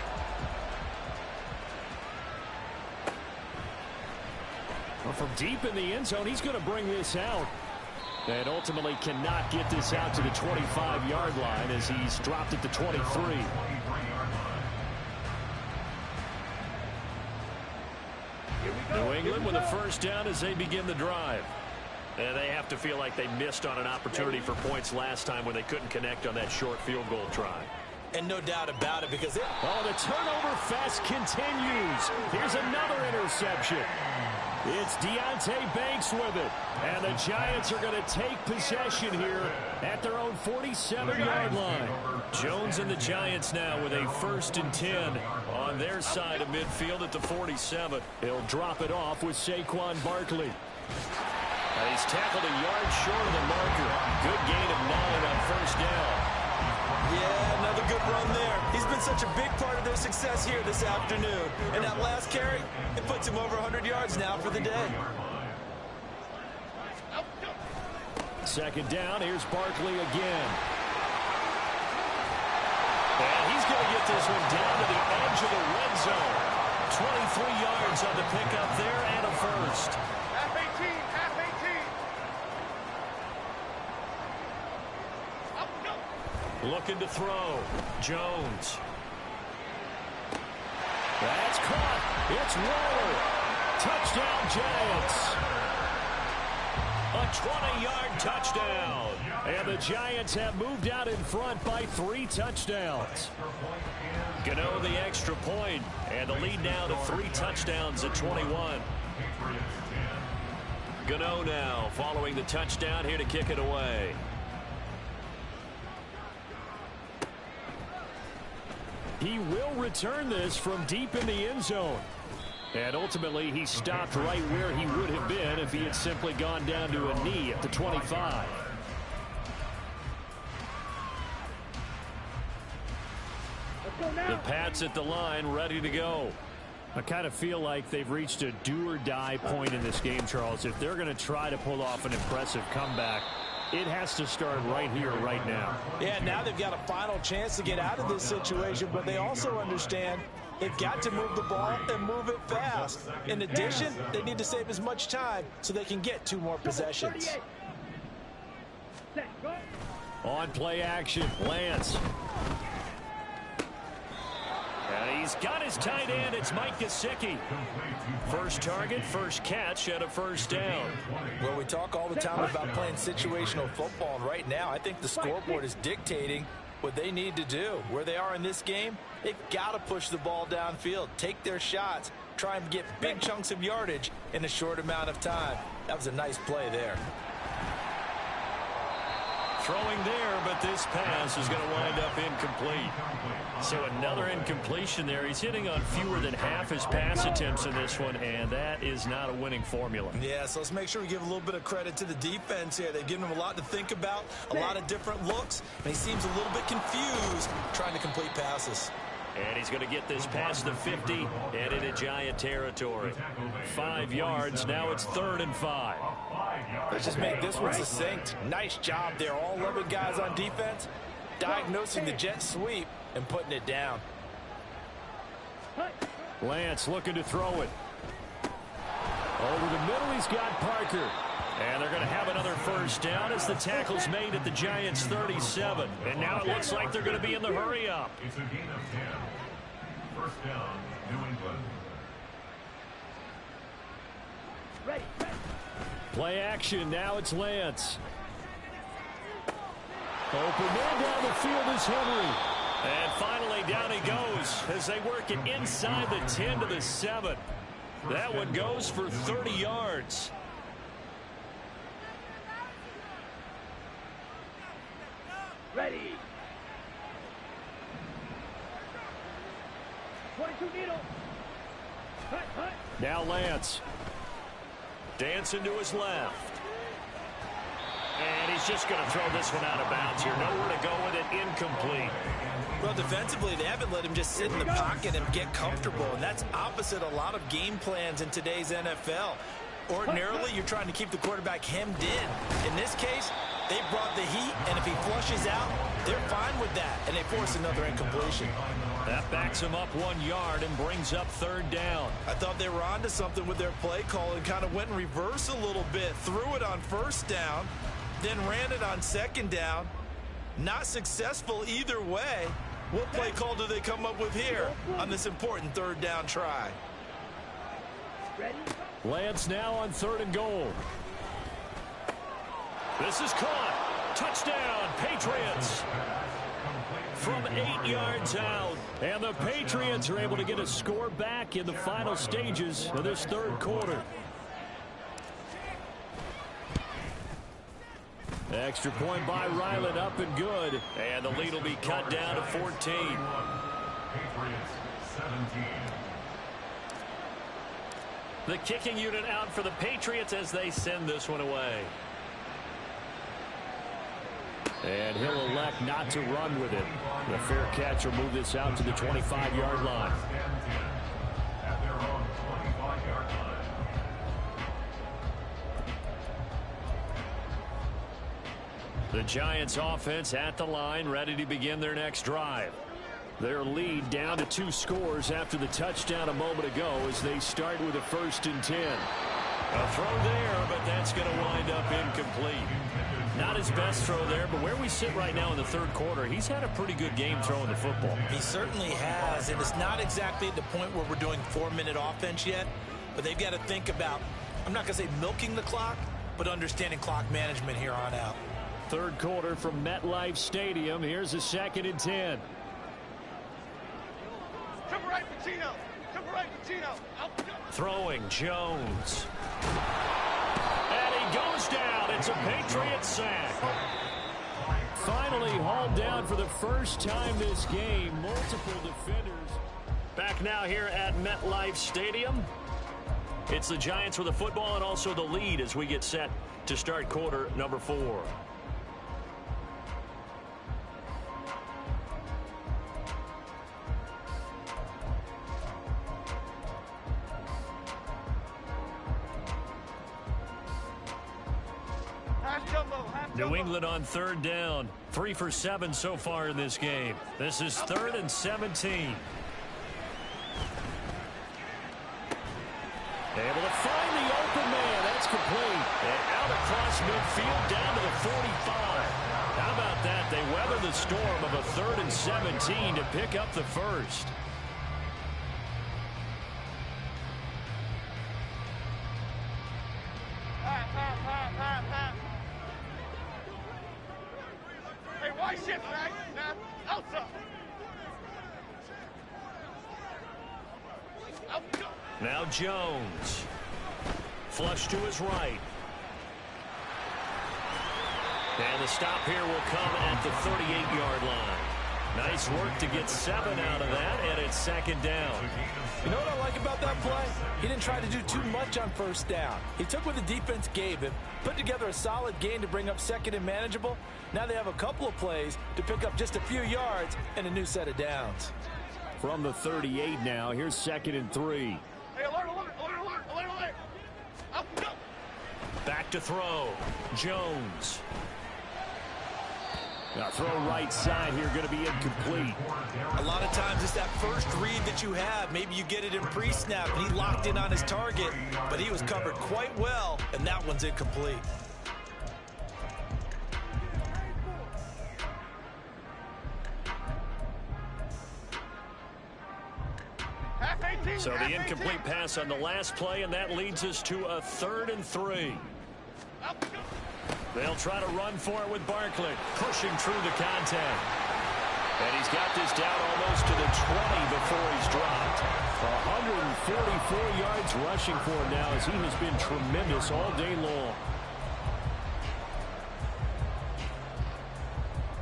Well, from deep in the end zone, he's going to bring this out. And ultimately cannot get this out to the 25-yard line as he's dropped it to 23. New England with a 1st down as they begin the drive. And they have to feel like they missed on an opportunity for points last time when they couldn't connect on that short field goal try. And no doubt about it because the turnover fest continues. Here's another interception. It's Deontay Banks with it. And the Giants are going to take possession here at their own 47-yard line. Jones and the Giants now with a 1st and 10 on their side of midfield at the 47. He'll drop it off with Saquon Barkley. And he's tackled a yard short of the marker. Good gain of 9 on 1st down. Yeah, another good run there. He's been such a big part of their success here this afternoon. And that last carry, it puts him over 100 yards now for the day. 2nd down, here's Barkley again. And he's going to get this one down to the edge of the red zone. 23 yards on the pickup there and a 1st. Half 18, half 18. Looking to throw. Jones. That's caught. It's Waller. Touchdown Giants. A 20-yard touchdown. And the Giants have moved out in front by 3 touchdowns. Gano the extra point, and the lead now to 3 touchdowns at 21. Gano now following the touchdown here to kick it away. He will return this from deep in the end zone. And ultimately, he stopped right where he would have been if he had simply gone down to a knee at the 25. The Pats at the line, ready to go. I kind of feel like they've reached a do-or-die point in this game, Charles. If they're going to try to pull off an impressive comeback, it has to start right here, right now. Yeah, now they've got a final chance to get out of this situation, but they also understand they've got to move the ball and move it fast. In addition, they need to save as much time so they can get 2 more possessions. On play action, Lance. And he's got his tight end. It's Mike Gesicki. First target, first catch at a 1st down. Well, we talk all the time about playing situational football, and right now I think the scoreboard is dictating what they need to do. Where they are in this game, they've got to push the ball downfield, take their shots, try and get big chunks of yardage in a short amount of time. That was a nice play there. Throwing there, but this pass is going to wind up incomplete. So another incompletion there. He's hitting on fewer than half his pass attempts in this one, and that is not a winning formula. Yeah, so let's make sure we give a little bit of credit to the defense here. They've given him a lot to think about, a lot of different looks, and he seems a little bit confused trying to complete passes. And he's going to get this past the 50 and into Giant territory. 5 yards. Now it's 3rd and 5. Let's just make this one succinct. Nice job there. All 11 guys on defense diagnosing the jet sweep and putting it down. Lance looking to throw it. Over the middle, he's got Parker. And they're going to have another first down as the tackle's made at the Giants' 37. And now it looks like they're going to be in the hurry-up. It's a gain of 10. First down, New England. Ready. Play action. Now it's Lance. Open man down the field is Henry. And finally down he goes as they work it inside the 10 to the 7. That one goes for 30 yards. Ready. 22 needle. Hut. Now Lance. Dancing to his left. And he's just going to throw this one out of bounds here. Nowhere to go with it. Incomplete. Well, defensively, they haven't let him just sit in the pocket and get comfortable, and that's opposite a lot of game plans in today's NFL. Ordinarily, you're trying to keep the quarterback hemmed in. In this case, they brought the heat, and if he flushes out, they're fine with that, and they force another incompletion. That backs him up 1 yard and brings up third down. I thought they were onto something with their play call and kind of went in reverse a little bit, threw it on first down, then ran it on second down. Not successful either way. What play call do they come up with here on this important third down try? Lance now on 3rd and goal. This is caught. Touchdown, Patriots. From 8 yards out. And the Patriots are able to get a score back in the final stages of this third quarter. Extra point by Ryland, up and good. And the lead will be cut down to 14. Patriots 17. The kicking unit out for the Patriots as they send this one away. And he'll elect not to run with it. The fair catch will move this out to the 25-yard line. At their own 25-yard line. The Giants offense at the line, ready to begin their next drive. Their lead down to 2 scores after the touchdown a moment ago as they start with a 1st and 10. A throw there, but that's going to wind up incomplete. Not his best throw there, but where we sit right now in the third quarter, he's had a pretty good game throwing the football. He certainly has, and it's not exactly at the point where we're doing 4-minute offense yet, but they've got to think about, I'm not going to say milking the clock, but understanding clock management here on out. Third quarter from MetLife Stadium. Here's a 2nd and 10. Cover right, Patino. Throwing Jones. And he goes down. It's a Patriot sack. Finally hauled down for the first time this game. Multiple defenders. Back now here at MetLife Stadium. It's the Giants with the football and also the lead as we get set to start quarter number 4. New England on 3rd down. 3 for 7 so far in this game. This is 3rd and 17. Able to find the open man. That's complete. And out across midfield down to the 45. How about that? They weather the storm of a 3rd and 17 to pick up the first. Now Jones. Flush to his right. And the stop here will come at the 38-yard line. Nice work to get 7 out of that, and it's 2nd down. You know what I like about that play? He didn't try to do too much on first down. He took what the defense gave him, put together a solid gain to bring up 2nd and manageable. Now they have a couple of plays to pick up just a few yards and a new set of downs. From the 38 now, here's 2nd and 3. Hey, alert. Up, go. Back to throw. Jones. Now throw right side here, going to be incomplete. A lot of times it's that first read that you have. Maybe you get it in pre-snap, and he locked in on his target, but he was covered quite well, and that one's incomplete. So the incomplete pass on the last play, and that leads us to a 3rd and 3. They'll try to run for it with Barkley, pushing through the contact. And he's got this down almost to the 20 before he's dropped. 144 yards rushing for him now, as he has been tremendous all day long.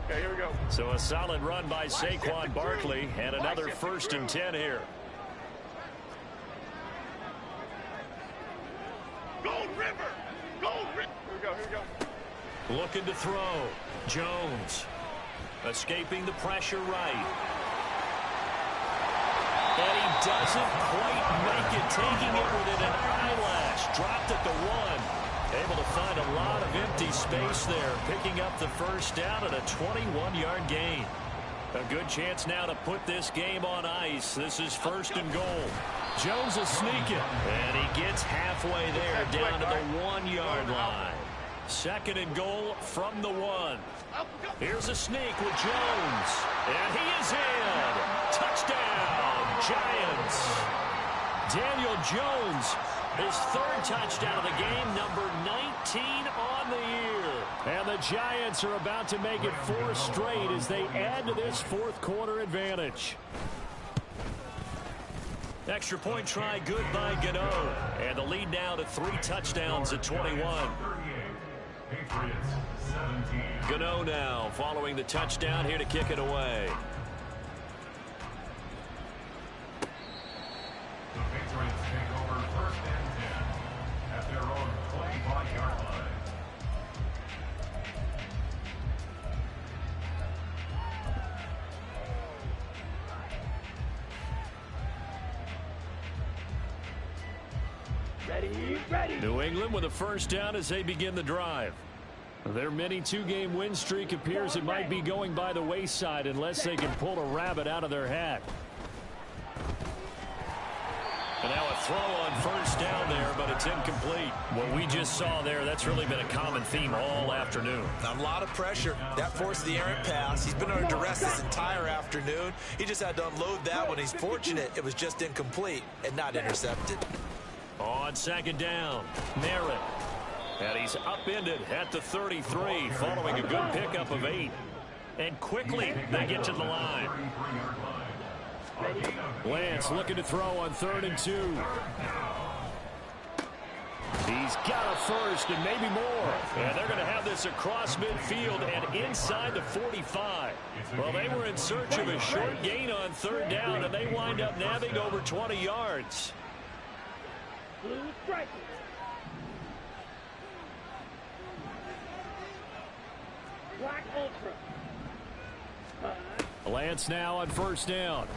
Okay, here we go. So a solid run by Saquon Barkley, and another 1st and 10 here. Gold River! Gold River! Here we go, here we go. Looking to throw. Jones escaping the pressure right. And he doesn't quite make it, taking it within an eyelash. Dropped at the 1. Able to find a lot of empty space there, picking up the 1st down and a 21-yard gain. A good chance now to put this game on ice. This is 1st and goal. Jones is sneaking, and he gets halfway there, down to the 1-yard line. 2nd and goal from the 1. Here's a sneak with Jones, and he is in. Touchdown, Giants. Daniel Jones, his 3rd touchdown of the game, number 19 on the year. And the Giants are about to make it 4 straight as they add to this 4th quarter advantage. Extra point try good by Gano. And the lead now to 3 touchdowns at 21. Patriots 17. Gano now following the touchdown here to kick it away. The Patriots take over 1st and 10 at their own 25-yard line. New England with a 1st down as they begin the drive. Their mini 2-game win streak appears it might be going by the wayside unless they can pull a rabbit out of their hat. And now a throw on 1st down there, but it's incomplete. What we just saw there, that's really been a common theme all afternoon. A lot of pressure. That forced the errant pass. He's been under duress this entire afternoon. He just had to unload that one. He's fortunate it was just incomplete and not intercepted. On 2nd down, Merritt. And he's upended at the 33 following a good pickup of 8. And quickly they get to the line. Lance looking to throw on 3rd and 2. He's got a 1st and maybe more. And they're going to have this across midfield and inside the 45. Well, they were in search of a short gain on 3rd down, and they wind up nabbing over 20 yards. Black Ultra. Lance now on 1st down.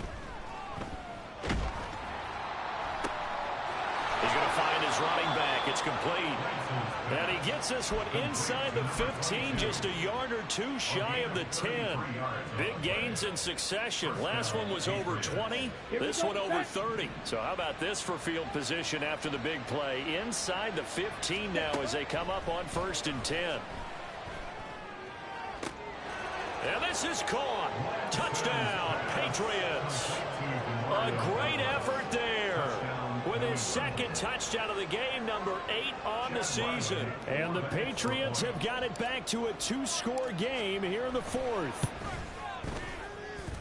He's going to find his running back. It's complete. And he gets this one inside the 15, just a yard or 2 shy of the 10. Big gains in succession. Last one was over 20. This one over 30. So how about this for field position after the big play? Inside the 15 now as they come up on 1st and 10. And this is caught. Touchdown, Patriots. A great effort there with his 2nd touchdown of the game, number 8 on the season. And the Patriots have got it back to a 2-score game here in the 4th.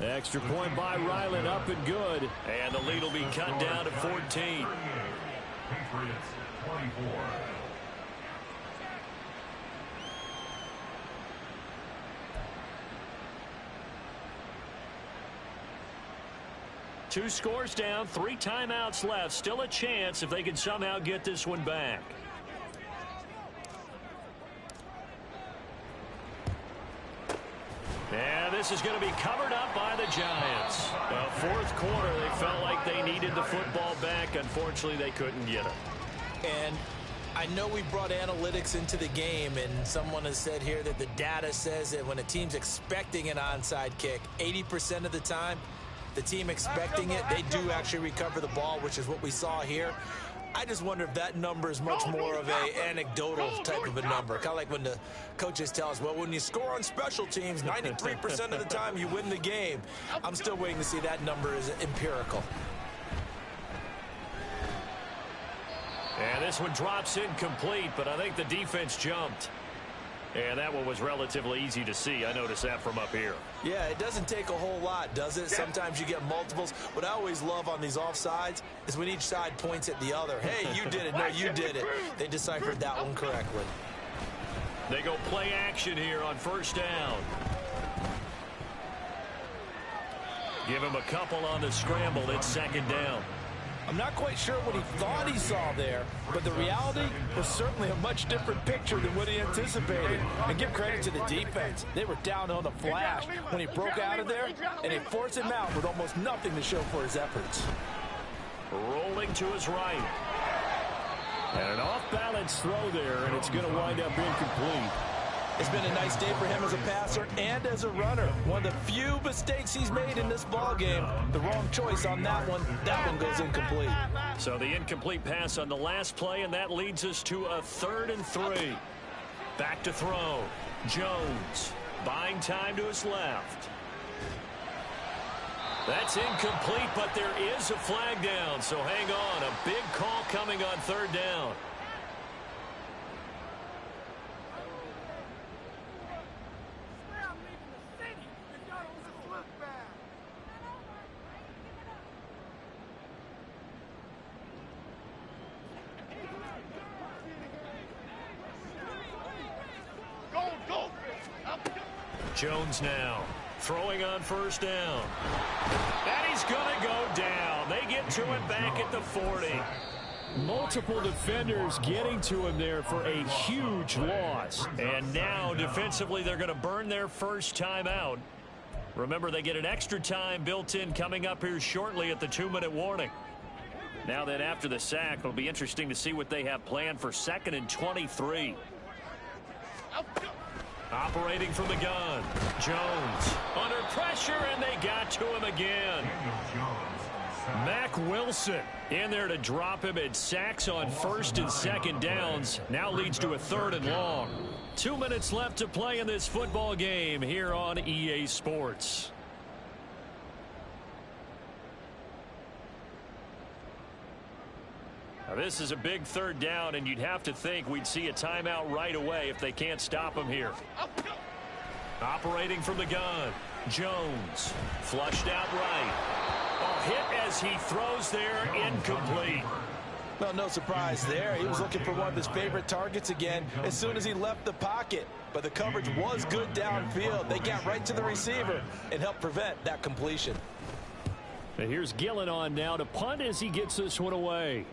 Extra point by Ryland, up and good. And the lead will be cut down to 14. Patriots 24. Two scores down, 3 timeouts left. Still a chance if they can somehow get this one back. And this is going to be covered up by the Giants. Well, 4th quarter, they felt like they needed the football back. Unfortunately, they couldn't get it. And I know we brought analytics into the game, and someone has said here that the data says that when a team's expecting an onside kick, 80% of the time, the team expecting it, they do actually recover the ball, which is what we saw here. I just wonder if that number is much more of a anecdotal type of a number. Kind of like when the coaches tell us, well, when you score on special teams, 93% of the time you win the game. I'm still waiting to see that number is empirical. And this one drops incomplete, but I think the defense jumped. And that one was relatively easy to see. I noticed that from up here. Yeah, it doesn't take a whole lot, does it? Sometimes you get multiples. What I always love on these offsides is when each side points at the other. Hey, you did it. No, you did it. They deciphered that one correctly. They go play action here on first down. Give him a couple on the scramble. It's second down. I'm not quite sure what he thought he saw there, but the reality was certainly a much different picture than what he anticipated. And give credit to the defense. They were down on the flash when he broke out of there, and they forced him out with almost nothing to show for his efforts. Rolling to his right. And an off-balance throw there, and it's going to wind up incomplete. It's been a nice day for him as a passer and as a runner. One of the few mistakes he's made in this ball game. The wrong choice on that one. That one goes incomplete. So the incomplete pass on the last play, and that leads us to a 3rd and 3. Back to throw. Jones buying time to his left. That's incomplete, but there is a flag down, so hang on. A big call coming on 3rd down. Jones now throwing on first down. And he's going to go down. They get to him back at the 40. Multiple defenders getting to him there for a huge loss. And now defensively they're going to burn their first time out. Remember, they get an extra time built in coming up here shortly at the 2-minute warning. Now that after the sack, it'll be interesting to see what they have planned for 2nd and 23. Operating from the gun. Jones under pressure, and they got to him again. Mack Wilson in there to drop him at sacks on 1st and 2nd downs. Now leads to a 3rd and long. 2 minutes left to play in this football game here on EA Sports. Now this is a big 3rd down, and you'd have to think we'd see a timeout right away if they can't stop him here. Operating from the gun. Jones flushed out right. A hit as he throws there, incomplete. Well, no surprise there. He was looking for one of his favorite targets again as soon as he left the pocket. But the coverage was good downfield. They got right to the receiver and helped prevent that completion. And here's Gillen on now to punt as he gets this one away.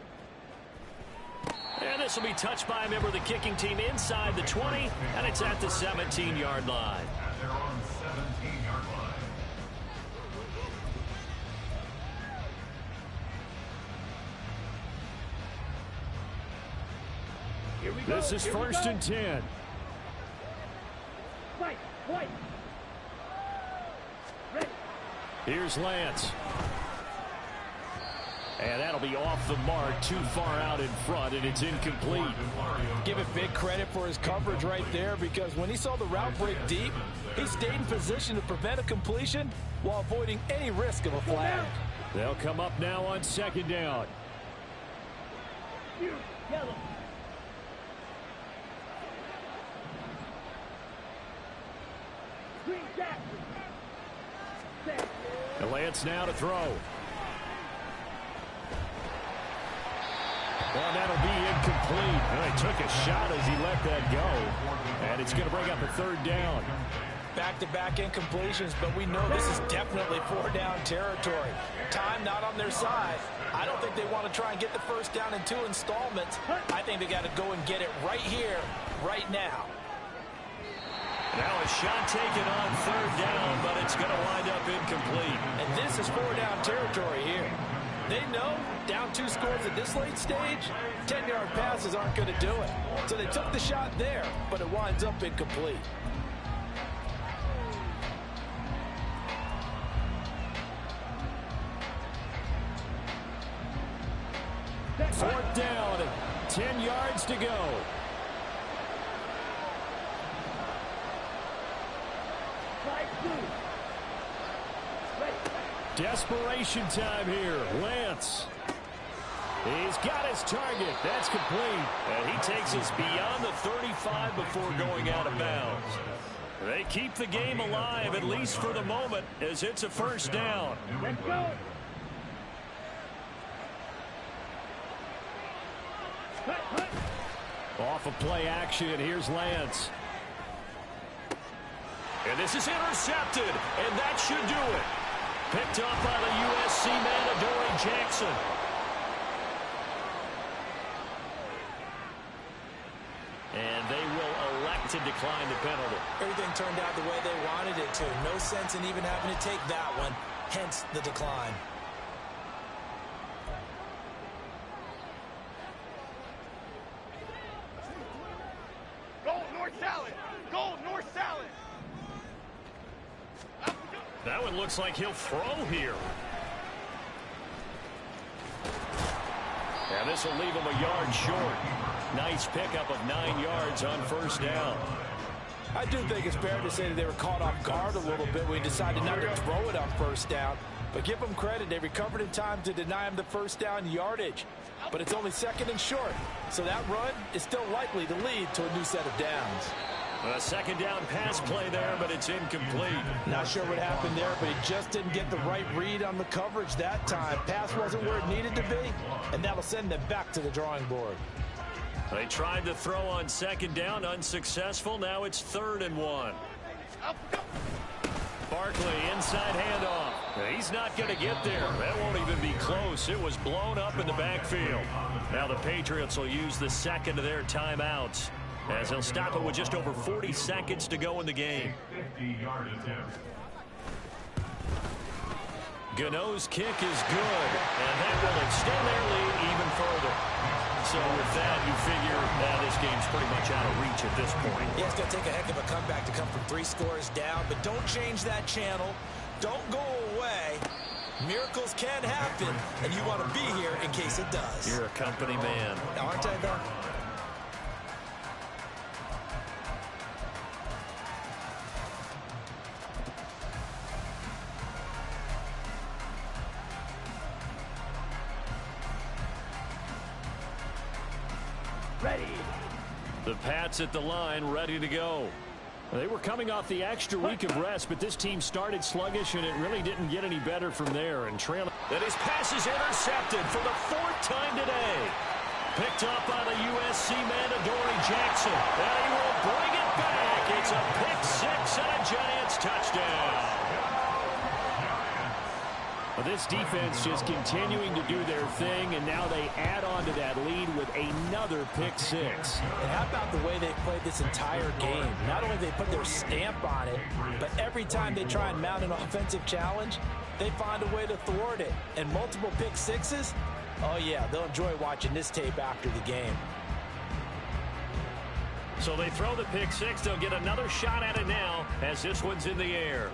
And this will be touched by a member of the kicking team inside the 20, and it's at the 17-yard line. At their own 17-yard line. Here we go. This is 1st and 10. White. Ready. Here's Lance. And that'll be off the mark, too far out in front, and it's incomplete. Give it big credit for his coverage right there, because when he saw the route break deep, he stayed in position to prevent a completion while avoiding any risk of a flag. They'll come up now on 2nd down. Yellow. Green Jackson. And Lance now to throw. Well, that'll be incomplete. Well, he took a shot as he let that go. And it's going to bring up a 3rd down. Back-to-back incompletions, but we know this is definitely 4-down territory. Time not on their side. I don't think they want to try and get the first down in 2 installments. I think they got to go and get it right here, right now. Now a shot taken on 3rd down, but it's going to wind up incomplete. And this is 4-down territory here. They know down 2 scores at this late stage, 10-yard passes aren't going to do it. So they took the shot there, but it winds up incomplete. Fourth down, 10 yards to go. Desperation time here. Lance. He's got his target. That's complete. And he takes us beyond the 35 before going out of bounds. They keep the game alive, at least for the moment, as it's a first down. Let's go. Off of play action, here's Lance. And this is intercepted, and that should do it. Picked up by the USC man, Adoree Jackson. And they will elect to decline the penalty. Everything turned out the way they wanted it to. No sense in even having to take that one, hence the decline. Goal, north salad. Goal, north salad. That one looks like he'll throw here. And this will leave him a yard short. Nice pickup of 9 yards on first down. I do think it's fair to say that they were caught off guard a little bit when he decided not to throw it on first down. But give them credit. They recovered in time to deny him the first down yardage. But it's only second and short. So that run is still likely to lead to a new set of downs. A second down pass play there, but it's incomplete. Not sure what happened there, but he just didn't get the right read on the coverage that time. Pass wasn't where it needed to be, and that'll send them back to the drawing board. They tried to throw on second down, unsuccessful. Now it's 3rd and 1. Barkley, inside handoff. He's not going to get there. That won't even be close. It was blown up in the backfield. Now the Patriots will use the second of their timeouts, as they'll stop it with just over 40 seconds to go in the game. 50-yard attempt. Gano's kick is good, and that will extend their lead even further. So with that, you figure this game's pretty much out of reach at this point. Yeah, it's going to take a heck of a comeback to come from 3 scores down, but don't change that channel. Don't go away. Miracles can happen, and you want to be here in case it does. You're a company man. Aren't I, though? Ready. The Pats at the line, ready to go. They were coming off the extra week of rest, but this team started sluggish, and it really didn't get any better from there. And trailing. That his pass is intercepted for the 4th time today. Picked up by the USC man, Adoree Jackson. And he will bring it back. It's a pick 6 and a Giants touchdown. This defense just continuing to do their thing, and now they add on to that lead with another pick 6. And how about the way they played this entire game? Not only they put their stamp on it, but every time they try and mount an offensive challenge, they find a way to thwart it. And multiple pick 6s, oh yeah, they'll enjoy watching this tape after the game. So they throw the pick 6. They'll get another shot at it now as this one's in the air.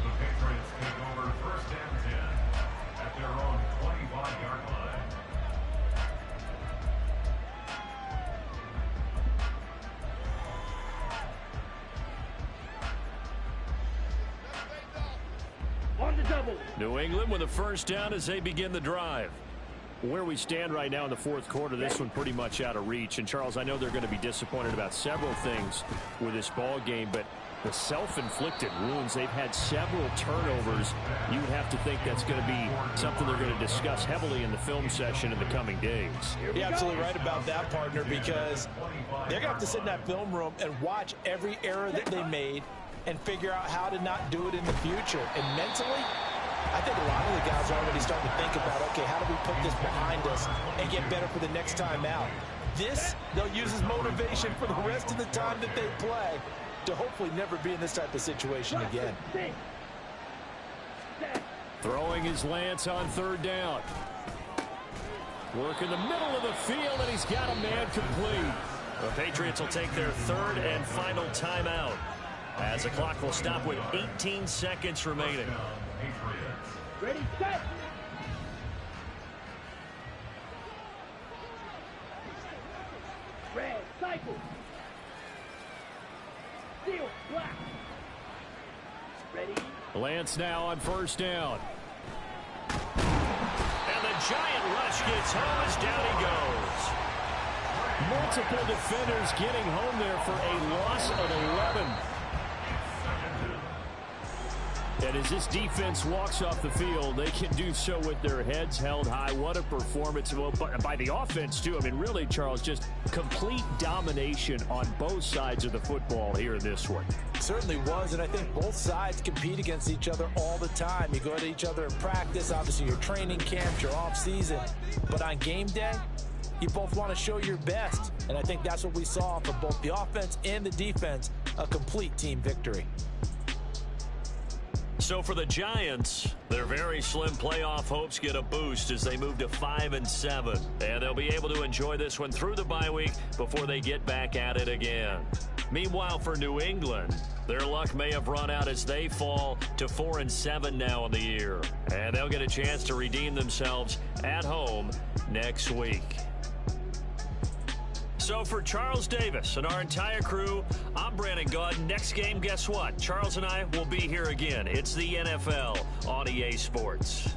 The Patriots take over 1st and 10 at their own 25-yard line. On the double. New England with a first down as they begin the drive. Where we stand right now in the 4th quarter, this one pretty much out of reach. And, Charles, I know they're going to be disappointed about several things with this ball game, but the self-inflicted wounds, they've had several turnovers. You would have to think that's going to be something they're going to discuss heavily in the film session in the coming days. You're absolutely right about that, partner, because they're going to have to sit in that film room and watch every error that they made and figure out how to not do it in the future. And mentally, I think a lot of the guys are already starting to think about, okay, how do we put this behind us and get better for the next time out? This, they'll use as motivation for the rest of the time that they play to hopefully never be in this type of situation again. Throwing his Lance on third down. Work in the middle of the field, and he's got a man complete. The Patriots will take their third and final timeout as the clock will stop with 18 seconds remaining. Ready, set. Red, cycle. Steel, black. Ready. Lance now on first down. And the giant rush gets home as down he goes. Multiple defenders getting home there for a loss of 11. And as this defense walks off the field, they can do so with their heads held high. What a performance by the offense, too. I mean, really, Charles, just complete domination on both sides of the football here in this one. It certainly was, and I think both sides compete against each other all the time. You go to each other in practice, obviously your training camps, your off-season. But on game day, you both want to show your best. And I think that's what we saw from both the offense and the defense, a complete team victory. So for the Giants, their very slim playoff hopes get a boost as they move to 5-7. And they'll be able to enjoy this one through the bye week before they get back at it again. Meanwhile, for New England, their luck may have run out as they fall to 4-7 now in the year. And they'll get a chance to redeem themselves at home next week. So for Charles Davis and our entire crew, I'm Brandon Gaud. Next game, guess what? Charles and I will be here again. It's the NFL on EA Sports.